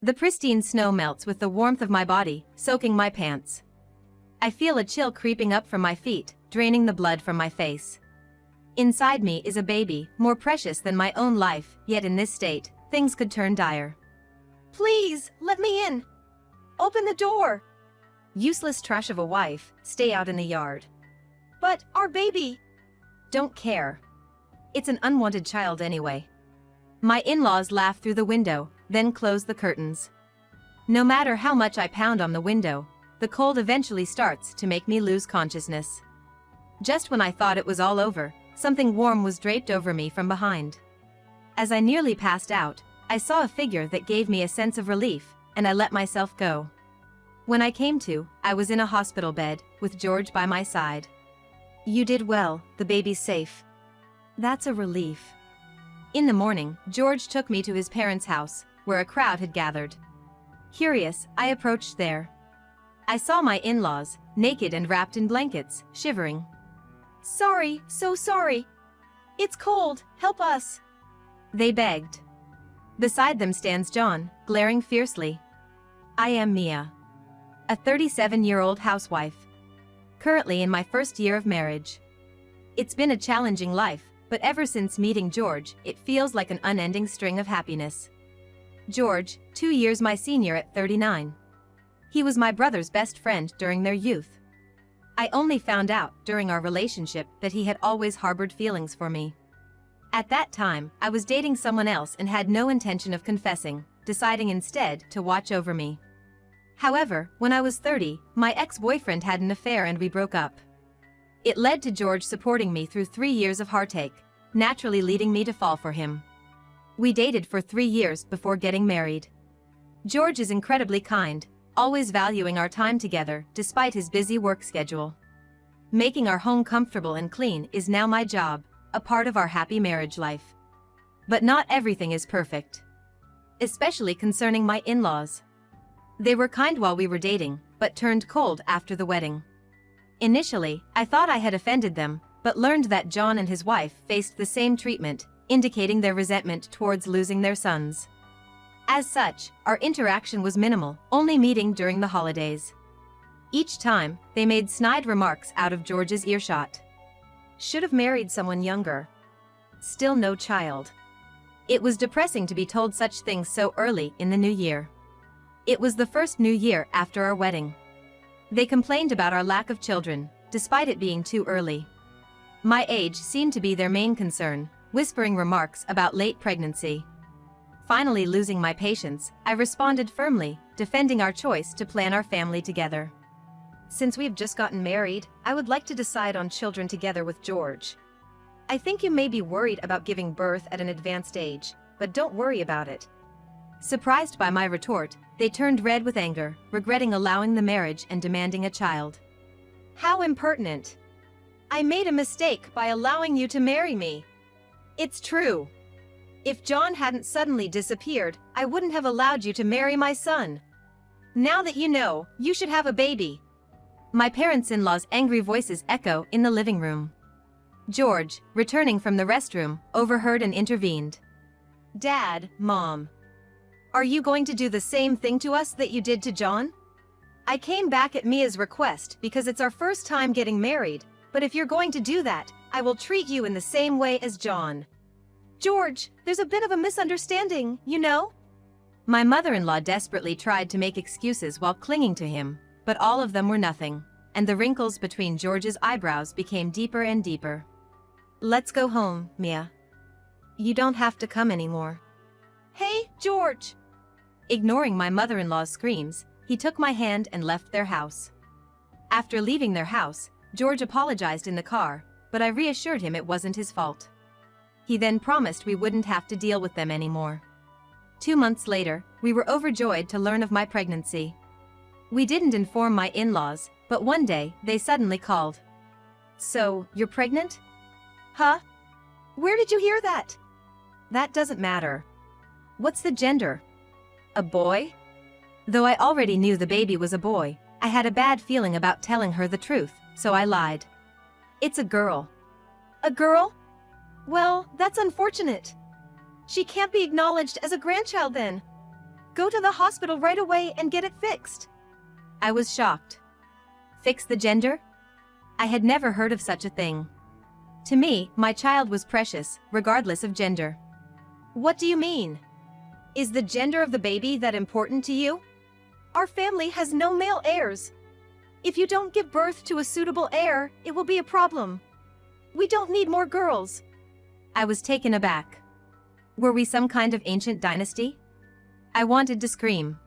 The pristine snow melts with the warmth of my body, soaking my pants. I feel a chill creeping up from my feet, draining the blood from my face. Inside me is a baby, more precious than my own life, yet in this state, things could turn dire. Please, let me in. Open the door. Useless trash of a wife, stay out in the yard. But our baby. Don't care. It's an unwanted child anyway. My in-laws laugh through the window, then close the curtains. No matter how much I pound on the window, the cold eventually starts to make me lose consciousness. Just when I thought it was all over, something warm was draped over me from behind. As I nearly passed out, I saw a figure that gave me a sense of relief, and I let myself go. When I came to, I was in a hospital bed, with George by my side. You did well, the baby's safe. That's a relief. In the morning, George took me to his parents' house, where a crowd had gathered. Curious, I approached there. I saw my in-laws, naked and wrapped in blankets, shivering. Sorry, so sorry. It's cold, help us. They begged. Beside them stands John, glaring fiercely. I am Mia, a 37-year-old housewife. Currently in my first year of marriage. It's been a challenging life, but ever since meeting George, it feels like an unending string of happiness. George, 2 years my senior at 39. He was my brother's best friend during their youth. I only found out during our relationship that he had always harbored feelings for me. At that time, I was dating someone else and had no intention of confessing, deciding instead to watch over me. However, when I was 30, my ex-boyfriend had an affair and we broke up. It led to George supporting me through 3 years of heartache, naturally leading me to fall for him. We dated for 3 years before getting married. George is incredibly kind, always valuing our time together despite his busy work schedule. Making our home comfortable and clean is now my job, a part of our happy marriage life. But not everything is perfect. Especially concerning my in-laws. They were kind while we were dating, but turned cold after the wedding. Initially, I thought I had offended them, but learned that John and his wife faced the same treatment, indicating their resentment towards losing their sons. As such, our interaction was minimal, only meeting during the holidays. Each time, they made snide remarks out of George's earshot. Should have married someone younger. Still no child. It was depressing to be told such things so early in the new year. It was the first new year after our wedding. They complained about our lack of children, despite it being too early. My age seemed to be their main concern, whispering remarks about late pregnancy. Finally losing my patience, I responded firmly, defending our choice to plan our family together. Since we've just gotten married, I would like to decide on children together with George. I think you may be worried about giving birth at an advanced age, but don't worry about it. Surprised by my retort, they turned red with anger, regretting allowing the marriage and demanding a child. How impertinent. I made a mistake by allowing you to marry me. It's true. If John hadn't suddenly disappeared, I wouldn't have allowed you to marry my son. Now that you know, you should have a baby. My parents-in-law's angry voices echo in the living room. George, returning from the restroom, overheard and intervened. Dad, Mom. Are you going to do the same thing to us that you did to John? I came back at Mia's request because it's our first time getting married, but if you're going to do that, I will treat you in the same way as John. George, there's a bit of a misunderstanding, you know? My mother-in-law desperately tried to make excuses while clinging to him, but all of them were nothing, and the wrinkles between George's eyebrows became deeper and deeper. Let's go home, Mia. You don't have to come anymore. Hey, George! Ignoring my mother-in-law's screams, he took my hand and left their house. After leaving their house, George apologized in the car, but I reassured him it wasn't his fault. He then promised we wouldn't have to deal with them anymore. 2 months later, we were overjoyed to learn of my pregnancy. We didn't inform my in-laws, but one day, they suddenly called. So, you're pregnant? Huh? Where did you hear that? That doesn't matter. What's the gender? A boy? Though I already knew the baby was a boy, I had a bad feeling about telling her the truth, so I lied. It's a girl. A girl? Well, that's unfortunate. She can't be acknowledged as a grandchild then. Go to the hospital right away and get it fixed. I was shocked. Fix the gender? I had never heard of such a thing. To me, my child was precious, regardless of gender. What do you mean? Is the gender of the baby that important to you? Our family has no male heirs. If you don't give birth to a suitable heir, it will be a problem. We don't need more girls. I was taken aback. Were we some kind of ancient dynasty? I wanted to scream.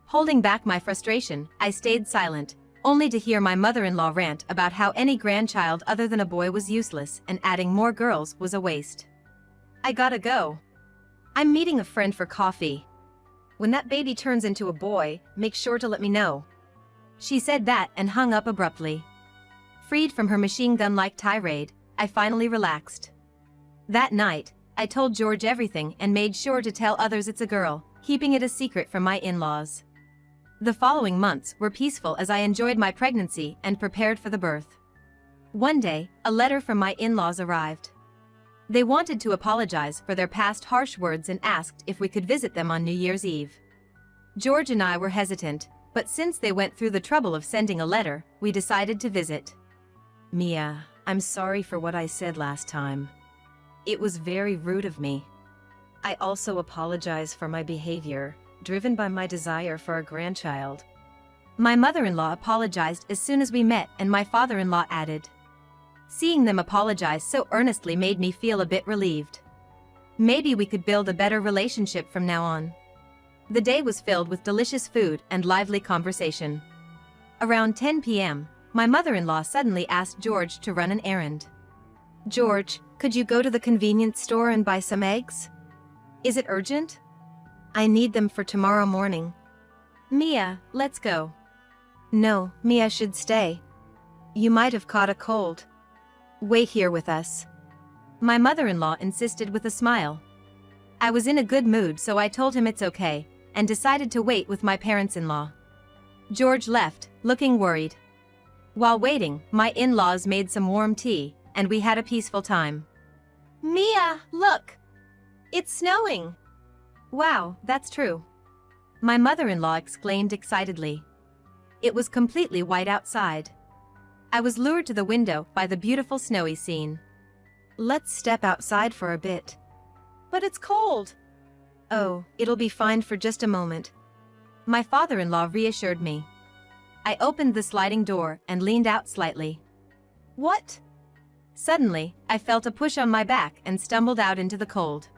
Holding back my frustration, I stayed silent, only to hear my mother-in-law rant about how any grandchild other than a boy was useless and adding more girls was a waste. I gotta go. I'm meeting a friend for coffee. When that baby turns into a boy, make sure to let me know. She said that and hung up abruptly. Freed from her machine gun-like tirade, I finally relaxed. That night, I told George everything and made sure to tell others it's a girl, keeping it a secret from my in-laws. The following months were peaceful as I enjoyed my pregnancy and prepared for the birth. One day, a letter from my in-laws arrived. They wanted to apologize for their past harsh words and asked if we could visit them on New Year's Eve. George and I were hesitant, but since they went through the trouble of sending a letter, we decided to visit. Mia, I'm sorry for what I said last time. It was very rude of me. I also apologize for my behavior, driven by my desire for a grandchild. My mother-in-law apologized as soon as we met, and my father-in-law added. Seeing them apologize so earnestly made me feel a bit relieved. Maybe we could build a better relationship from now on. The day was filled with delicious food and lively conversation. Around 10 p.m., my mother-in-law suddenly asked George to run an errand. George, could you go to the convenience store and buy some eggs? Is it urgent? I need them for tomorrow morning. Mia, let's go. No, Mia should stay. You might have caught a cold. Wait here with us. My mother-in-law insisted with a smile. I was in a good mood, so I told him it's okay, and decided to wait with my parents-in-law. George left, looking worried. While waiting, my in-laws made some warm tea, and we had a peaceful time. Mia, look! It's snowing! Wow, that's true. My mother-in-law exclaimed excitedly. It was completely white outside. I was lured to the window by the beautiful snowy scene. Let's step outside for a bit. But it's cold. Oh, it'll be fine for just a moment. My father-in-law reassured me. I opened the sliding door and leaned out slightly. What? Suddenly, I felt a push on my back and stumbled out into the cold.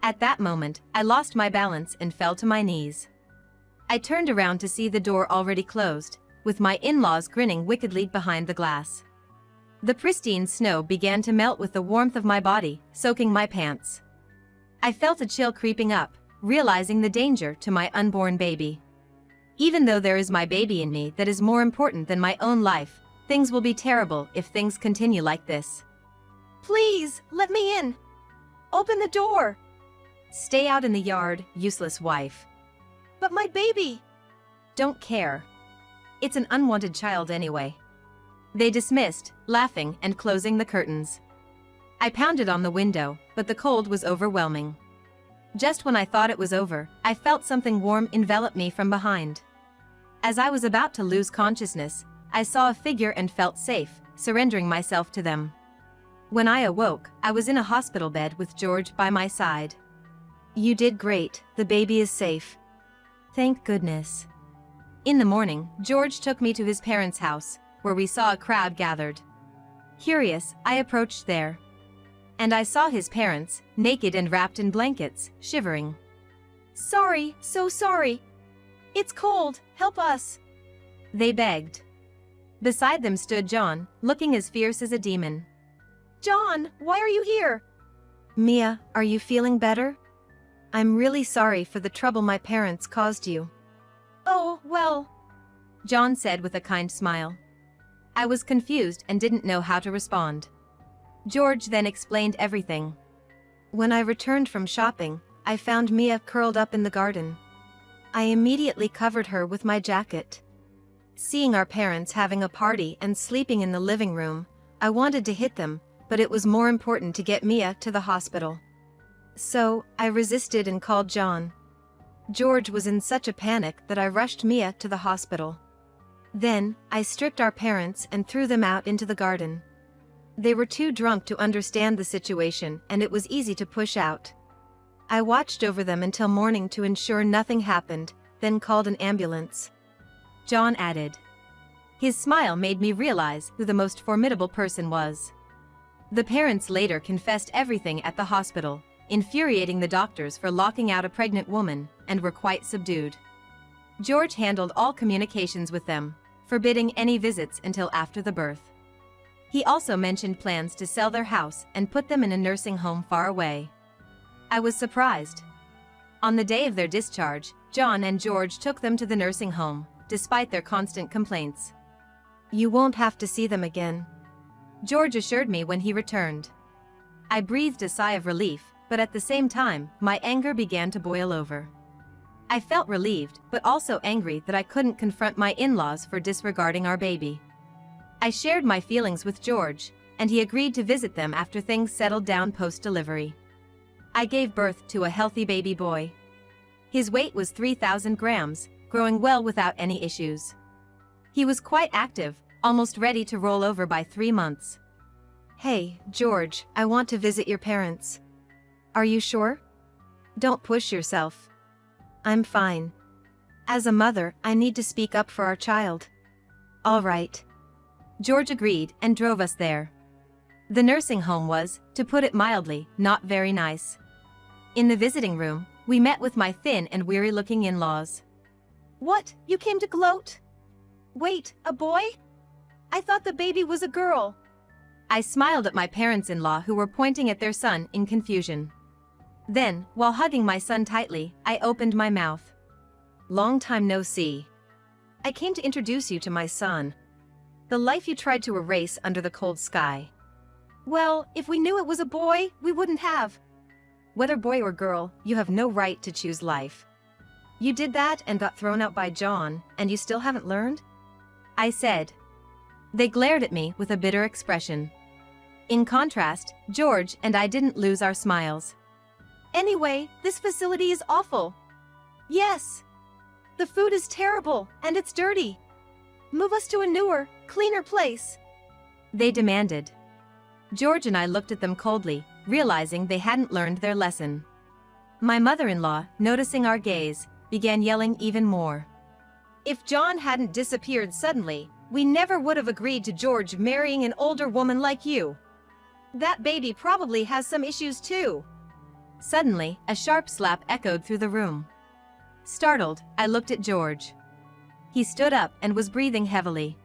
At that moment, I lost my balance and fell to my knees. I turned around to see the door already closed, with my in-laws grinning wickedly behind the glass. The pristine snow began to melt with the warmth of my body, soaking my pants. I felt a chill creeping up, realizing the danger to my unborn baby. Even though there is my baby in me that is more important than my own life, things will be terrible if things continue like this. Please, let me in. Open the door. Stay out in the yard, useless wife. But my baby. Don't care. It's an unwanted child anyway. They dismissed, laughing and closing the curtains. I pounded on the window, but the cold was overwhelming. Just when I thought it was over, I felt something warm envelop me from behind. As I was about to lose consciousness, I saw a figure and felt safe, surrendering myself to them. When I awoke, I was in a hospital bed with George by my side. You did great, the baby is safe. Thank goodness. In the morning, George took me to his parents' house, where we saw a crowd gathered. Curious, I approached there. And I saw his parents, naked and wrapped in blankets, shivering. Sorry, so sorry. It's cold, help us. They begged. Beside them stood John, looking as fierce as a demon. John, why are you here? Mia, are you feeling better? I'm really sorry for the trouble my parents caused you. Oh, well, John said with a kind smile. I was confused and didn't know how to respond. George then explained everything. When I returned from shopping, I found Mia curled up in the garden. I immediately covered her with my jacket. Seeing our parents having a party and sleeping in the living room, I wanted to hit them, but it was more important to get Mia to the hospital. So, I resisted and called John. George was in such a panic that I rushed Mia to the hospital. Then, I stripped our parents and threw them out into the garden. They were too drunk to understand the situation, and it was easy to push out. I watched over them until morning to ensure nothing happened, then called an ambulance. John added. His smile made me realize who the most formidable person was. The parents later confessed everything at the hospital, infuriating the doctors for locking out a pregnant woman, and were quite subdued. George handled all communications with them, forbidding any visits until after the birth. He also mentioned plans to sell their house and put them in a nursing home far away. I was surprised. On the day of their discharge, John and George took them to the nursing home, despite their constant complaints. "You won't have to see them again," George assured me when he returned. I breathed a sigh of relief, but at the same time, my anger began to boil over. I felt relieved, but also angry that I couldn't confront my in-laws for disregarding our baby. I shared my feelings with George, and he agreed to visit them after things settled down post-delivery. I gave birth to a healthy baby boy. His weight was 3,000 grams, growing well without any issues. He was quite active, almost ready to roll over by 3 months. "Hey, George, I want to visit your parents." "Are you sure? Don't push yourself." "I'm fine. As a mother, I need to speak up for our child." "All right." George agreed and drove us there. The nursing home was, to put it mildly, not very nice. In the visiting room, we met with my thin and weary-looking in-laws. "What, you came to gloat? Wait, a boy? I thought the baby was a girl." I smiled at my parents-in-law who were pointing at their son in confusion. Then, while hugging my son tightly, I opened my mouth. "Long time no see. I came to introduce you to my son. The life you tried to erase under the cold sky. Well, if we knew it was a boy, we wouldn't have. Whether boy or girl, you have no right to choose life. You did that and got thrown out by John, and you still haven't learned?" I said. They glared at me with a bitter expression. In contrast, George and I didn't lose our smiles. "Anyway, this facility is awful." "Yes. The food is terrible, and it's dirty. Move us to a newer, cleaner place," they demanded. George and I looked at them coldly, realizing they hadn't learned their lesson. My mother-in-law, noticing our gaze, began yelling even more. "If John hadn't disappeared suddenly, we never would have agreed to George marrying an older woman like you. That baby probably has some issues too." Suddenly, a sharp slap echoed through the room. Startled, I looked at George. He stood up and was breathing heavily.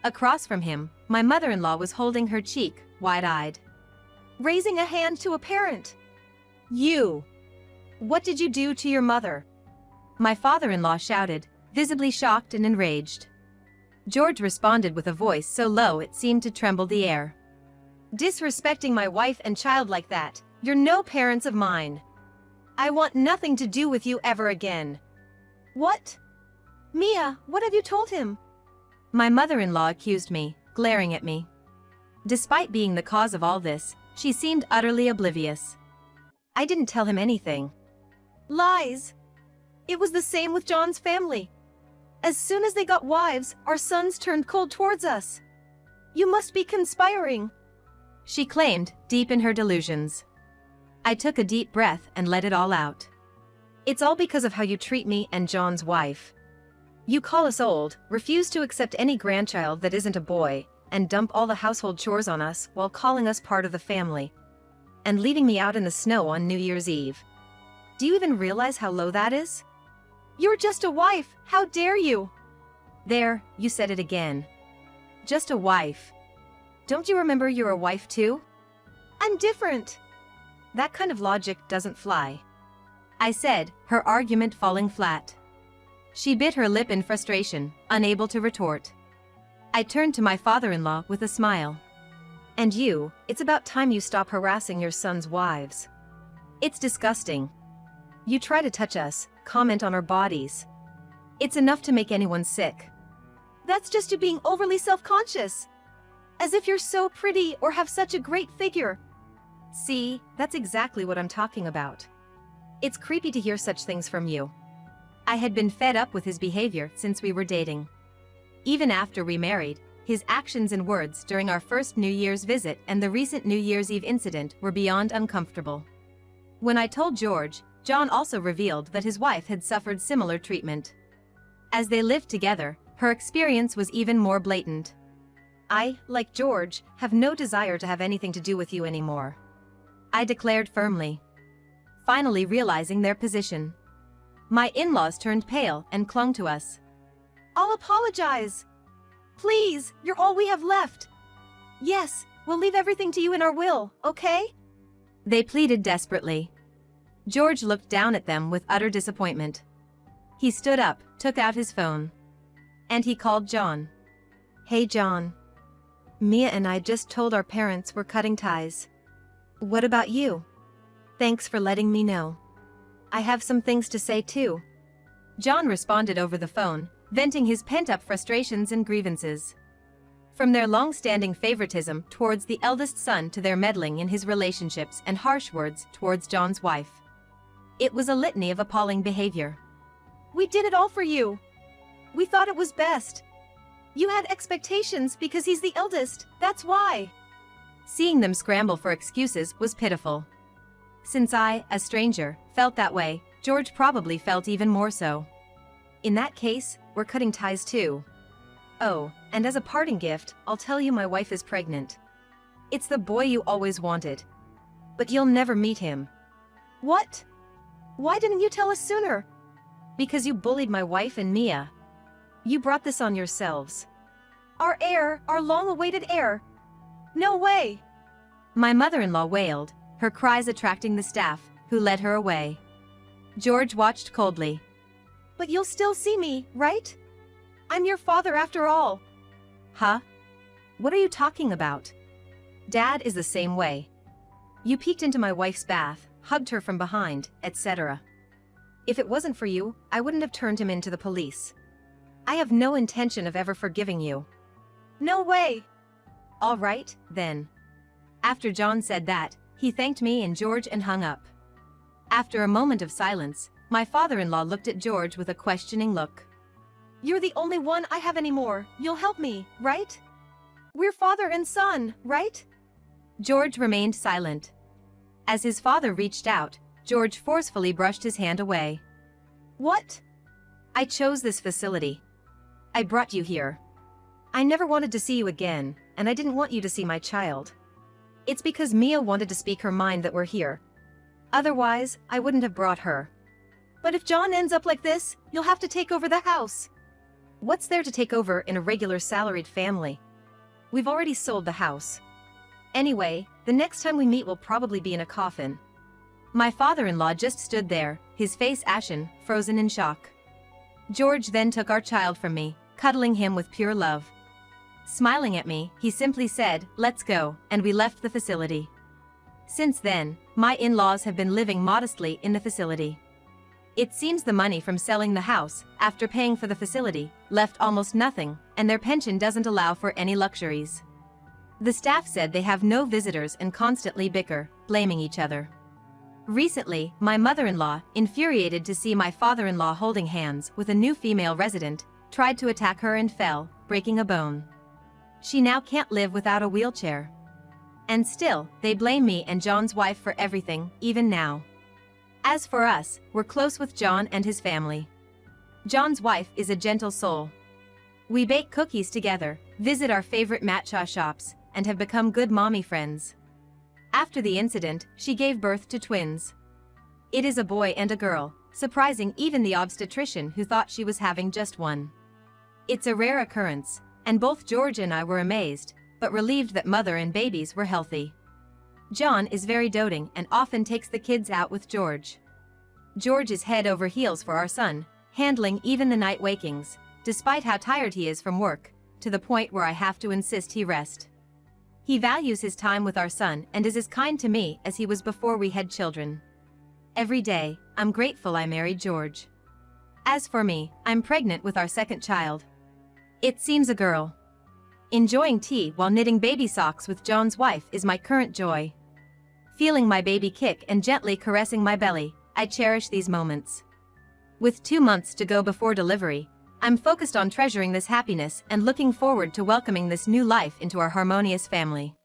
Across from him, my mother-in-law was holding her cheek, wide-eyed. "Raising a hand to a parent? You! What did you do to your mother?" My father-in-law shouted, visibly shocked and enraged. George responded with a voice so low it seemed to tremble the air. "Disrespecting my wife and child like that, you're no parents of mine. I want nothing to do with you ever again." "What? Mia, what have you told him?" My mother-in-law accused me, glaring at me. Despite being the cause of all this, she seemed utterly oblivious. "I didn't tell him anything." "Lies. It was the same with John's family. As soon as they got wives, our sons turned cold towards us. You must be conspiring," she claimed, deep in her delusions. I took a deep breath and let it all out. "It's all because of how you treat me and John's wife. You call us old, refuse to accept any grandchild that isn't a boy, and dump all the household chores on us while calling us part of the family. And leaving me out in the snow on New Year's Eve. Do you even realize how low that is? You're just a wife, how dare you?" "There, you said it again. Just a wife. Don't you remember you're a wife too?" "I'm different." "That kind of logic doesn't fly," I said, her argument falling flat. She bit her lip in frustration, unable to retort. I turned to my father-in-law with a smile. "And you, it's about time you stop harassing your son's wives. It's disgusting. You try to touch us, comment on our bodies. It's enough to make anyone sick. That's just you being overly self-conscious. As if you're so pretty or have such a great figure." "See, that's exactly what I'm talking about. It's creepy to hear such things from you. I had been fed up with his behavior since we were dating. Even after we married, his actions and words during our first New Year's visit and the recent New Year's Eve incident were beyond uncomfortable. When I told George, John also revealed that his wife had suffered similar treatment. As they lived together, her experience was even more blatant. I, like George, have no desire to have anything to do with you anymore, I declared firmly, finally realizing their position. My in-laws turned pale and clung to us. I'll apologize. Please, you're all we have left. Yes, we'll leave everything to you in our will, okay? They pleaded desperately. George looked down at them with utter disappointment. He stood up, took out his phone. And he called John. Hey John. Mia and I just told our parents we're cutting ties. What about you? Thanks for letting me know. I have some things to say too. John responded over the phone, venting his pent-up frustrations and grievances. From their long-standing favoritism towards the eldest son to their meddling in his relationships and harsh words towards John's wife. It was a litany of appalling behavior. We did it all for you. We thought it was best. You had expectations because he's the eldest, that's why. Seeing them scramble for excuses was pitiful. Since I, a stranger, felt that way, George probably felt even more so. In that case, we're cutting ties too. Oh, and as a parting gift, I'll tell you my wife is pregnant. It's the boy you always wanted. But you'll never meet him. What? Why didn't you tell us sooner? Because you bullied my wife and Mia. You brought this on yourselves. Our heir, our long-awaited heir. No way! My mother-in-law wailed, her cries attracting the staff, who led her away. George watched coldly. But you'll still see me, right? I'm your father after all. Huh? What are you talking about? Dad is the same way. You peeked into my wife's bath, hugged her from behind, etc. If it wasn't for you, I wouldn't have turned him into the police. I have no intention of ever forgiving you. No way! All right, then. After John said that, he thanked me and George and hung up. After a moment of silence, my father-in-law looked at George with a questioning look. You're the only one I have anymore. You'll help me, right? We're father and son, right? George remained silent. As his father reached out, George forcefully brushed his hand away. What? I chose this facility. I brought you here. I never wanted to see you again, and I didn't want you to see my child. It's because Mia wanted to speak her mind that we're here. Otherwise, I wouldn't have brought her. But if John ends up like this, you'll have to take over the house. What's there to take over in a regular salaried family? We've already sold the house. Anyway, the next time we meet will probably be in a coffin. My father-in-law just stood there, his face ashen, frozen in shock. George then took our child from me, cuddling him with pure love. Smiling at me, he simply said, "Let's go," and we left the facility. Since then, my in-laws have been living modestly in the facility. It seems the money from selling the house, after paying for the facility, left almost nothing, and their pension doesn't allow for any luxuries. The staff said they have no visitors and constantly bicker, blaming each other. Recently, my mother-in-law, infuriated to see my father-in-law holding hands with a new female resident, tried to attack her and fell, breaking a bone. She now can't live without a wheelchair. And still, they blame me and John's wife for everything, even now. As for us, we're close with John and his family. John's wife is a gentle soul. We bake cookies together, visit our favorite matcha shops, and have become good mommy friends. After the incident, she gave birth to twins. It is a boy and a girl, surprising even the obstetrician who thought she was having just one. It's a rare occurrence, and both George and I were amazed, but relieved that mother and babies were healthy. John is very doting and often takes the kids out with George. George is head over heels for our son, handling even the night wakings, despite how tired he is from work, to the point where I have to insist he rest. He values his time with our son and is as kind to me as he was before we had children. Every day, I'm grateful I married George. As for me, I'm pregnant with our second child. It seems a girl. Enjoying tea while knitting baby socks with John's wife is my current joy. Feeling my baby kick and gently caressing my belly, I cherish these moments. With 2 months to go before delivery, I'm focused on treasuring this happiness and looking forward to welcoming this new life into our harmonious family.